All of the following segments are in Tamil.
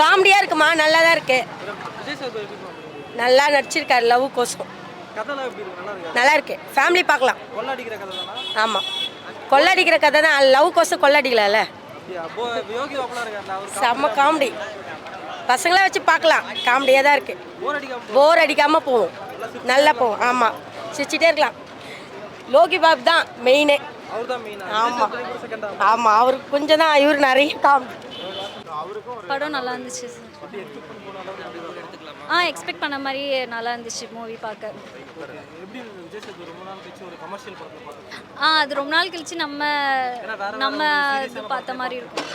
காமெடியாக இருக்குமா, நல்லா தான் இருக்கு. நல்லா நடிச்சிருக்காரு. லவ் கோசம் நல்லா இருக்கு. ஃபேமிலி பார்க்கலாம். ஆமாம், கொள்ளடிக்கிற கதை தான். லவ் கோசம் கொள்ளடிக்கலாம்ல. செம்ம காமெடி. பசங்களாம் வச்சு பார்க்கலாம். காமெடியாக தான் இருக்கு. போர் அடிக்காமல் போவோம். நல்லா போவோம். ஆமாம், சிரிச்சிட்டே இருக்கலாம். லோகி பாபு தான் மெயினே. ஆமாம் ஆமாம், அவருக்கு கொஞ்சம் தான். இவர் நிறைய காமெடி. படம் நல்லா இருந்துச்சு சார். எக்ஸ்பெக்ட் பண்ண மாதிரி நல்லா இருந்துச்சு மூவி பார்க்க. அது ரொம்ப நாள் கழிச்சு நம்ம இது பார்த்த மாதிரி இருக்கும்.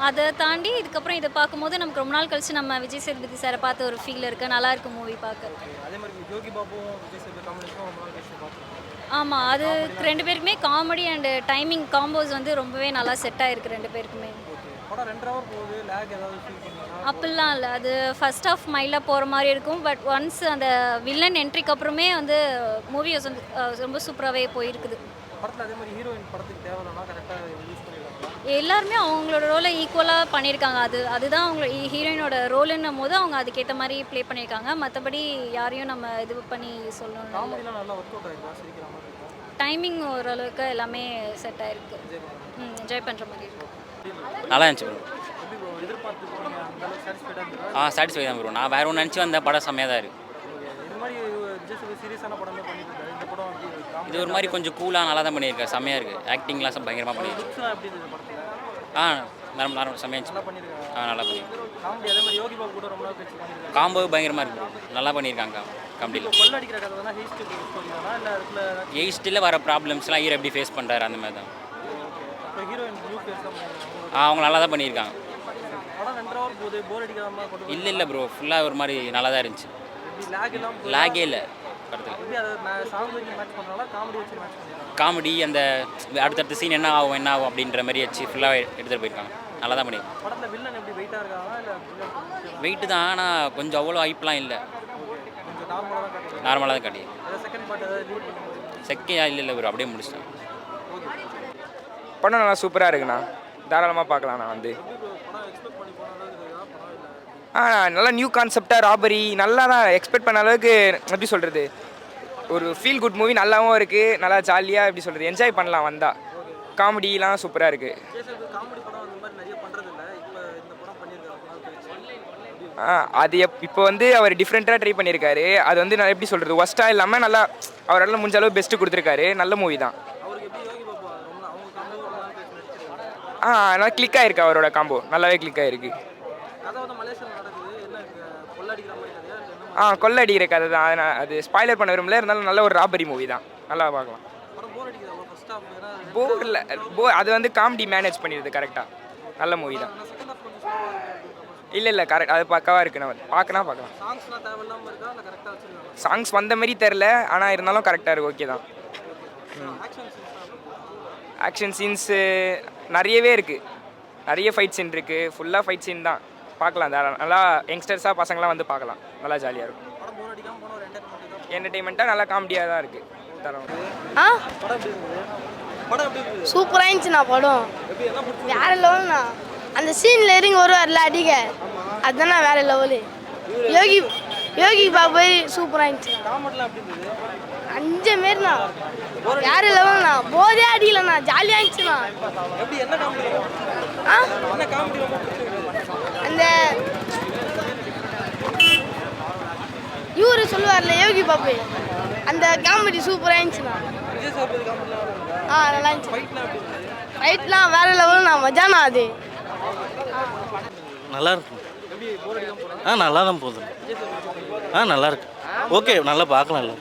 அதை தாண்டி இதுக்கப்புறம் இதை பார்க்கும்போது நமக்கு ரொம்ப நாள் கழிச்சு நம்ம விஜய் சேதுபதி சாரை பார்த்த ஒரு ஃபீல் இருக்குது. நல்லா இருக்கு மூவி பார்க்க. ஆமாம், அது ரெண்டு பேருக்குமே காமெடி அண்ட் டைமிங் காம்போஸ் வந்து ரொம்பவே நல்லா செட் ஆகிருக்கு ரெண்டு பேருக்குமே. அப்படிலாம் இல்லை, அது ஃபர்ஸ்ட் ஆஃப் மைலாக போகிற மாதிரி இருக்கும். பட் ஒன்ஸ் அந்த வில்லன் என்ட்ரிக்கு அப்புறமே வந்து மூவிஸ் வந்து ரொம்ப சூப்பராகவே போயிருக்குது. எல்லாருமே அவங்களோட ரோலை ஈக்குவலாக பண்ணியிருக்காங்க. அதுதான் அவங்க ஹீரோயினோட ரோலுன்னும் போது அவங்க அதுக்கேற்ற மாதிரி ப்ளே பண்ணியிருக்காங்க. மற்றபடி யாரையும் நம்ம இது பண்ணி சொல்லணும். டைமிங் ஓரளவுக்கு எல்லாமே செட் ஆகிருக்கு. என்ஜாய் பண்ணுற மாதிரி இருக்கும். நல்லா இருந்துச்சு ப்ரோ. சாட்டிஸ்ஃபை தான் ப்ரோ. நான் வேறு ஒன்று நினச்சி வந்த படம் செம்மையாக தான் இருக்குது. இது ஒரு மாதிரி கொஞ்சம் கூலாக நல்லா தான் பண்ணியிருக்கேன். செம்மையாக இருக்குது. ஆக்டிங்லாம் பயங்கரமாக பண்ணியிருக்கு. நார்மல் செம்மையாக இருந்துச்சு. நல்லா பண்ணியிருக்கேன். காம்போ பயங்கரமாக இருக்குது. நல்லா பண்ணியிருக்காங்க காமெடியில். எயிஸ்டில் வர ப்ராப்ளம்ஸ்லாம் ஹீரோ எப்படி ஃபேஸ் பண்ணுறாரு அந்த மாதிரி தான். அவங்க நல்லா தான் பண்ணியிருக்காங்க. இல்லை ப்ரோ, ஃபுல்லாக ஒரு மாதிரி நல்லா தான் இருந்துச்சு. லாகே இல்லை படத்தில். காமெடி அந்த அடுத்தடுத்த சீன் என்ன ஆகும் அப்படின்ற மாதிரி வச்சு ஃபுல்லாக எடுத்துகிட்டு போயிருக்காங்க. நல்லா தான் பண்ணியிருக்காங்க. வெயிட்டு தான், ஆனால் கொஞ்சம் அவ்வளோ ஹைப்லாம் இல்லை. நார்மலாக தான் காட்டி. செகண்ட் இல்லை ப்ரோ, அப்படியே முடிச்சிட்டேன். படம் நல்லா சூப்பராக இருக்குண்ணா. தாராளமாக பார்க்கலாம். நான் வந்து நல்லா நியூ கான்செப்டாக ராபரி நல்லா தான் எக்ஸ்பெக்ட் பண்ண அளவுக்கு. எப்படி சொல்கிறது, ஒரு ஃபீல் குட் மூவி. நல்லாவும் இருக்குது. நல்லா ஜாலியாக எப்படி சொல்கிறது, என்ஜாய் பண்ணலாம் வந்தால். காமெடிலாம் சூப்பராக இருக்குது. அது இப்போ வந்து அவர் டிஃப்ரெண்ட்டாக ட்ரை பண்ணியிருக்காரு. அது வந்து நான் எப்படி சொல்கிறது, ஒஸ்ட்டாக இல்லாமல் நல்லா அவரால் முடிஞ்ச அளவு பெஸ்ட்டு கொடுத்துருக்காரு. நல்ல மூவி தான். நல்லா கிளிக் ஆகிருக்கு. அவரோட காம்போ நல்லாவே கிளிக் ஆகிருக்கு. கொள்ளை அடிக்கிற கதை தான். அது ஸ்பாய்லர் பண்ண விரும்பல. இருந்தாலும் நல்ல ஒரு ராபரி மூவி தான். நல்லா பார்க்கலாம். போர் இல்லை, அது வந்து காமெடி மேனேஜ் பண்ணிடுது கரெக்டாக. நல்ல மூவி தான். இல்லை கரெக்ட். அது பக்காவாக இருக்குது. நான் பார்க்கலாம். சாங்ஸ் வந்த மாதிரி தெரில, ஆனால் இருந்தாலும் கரெக்டாக இருக்குது. ஓகே தான். ஆக்ஷன் சீன்ஸு நிறையவே இருக்குது. நிறைய ஃபைட் சீன் இருக்குது. ஃபுல்லாக ஃபைட் சீன் தான். பார்க்கலாம். நல்லா யங்ஸ்டர்ஸாக பசங்களாம் வந்து பார்க்கலாம். நல்லா ஜாலியாக இருக்கும். என்டர்டெயின்மெண்ட்டாக நல்லா காமெடியாக தான் இருக்குது. தரோம். சூப்பராக இருந்துச்சுண்ணா படம். வேற லெவல்ண்ணா. அந்த சீனில் இறங்கி வருவார்ல அடிக்க, அதுதானே வேற லெவலு. யோகி பாபு சூப்பராக இருந்துச்சு. 5 மாரிண்ணா வேற லெவல்ண்ணா. போதே அடிக்கலண்ணா, ஜாலியாக இருந்துச்சுண்ணா. அந்த இவரு சொல்லுவார்ல யோகி பாபு, அந்த காமெடி சூப்பராக இருந்துச்சுண்ணா. நல்லா இருந்துச்சு. ஃபைட்லாம் வேற லெவல்ண்ணா. மஜாண்ணா அது. நல்லா இருக்கு. நல்லா தான் போகுது. நல்லா இருக்கு. ஓகே, நல்லா பார்க்கலாம்.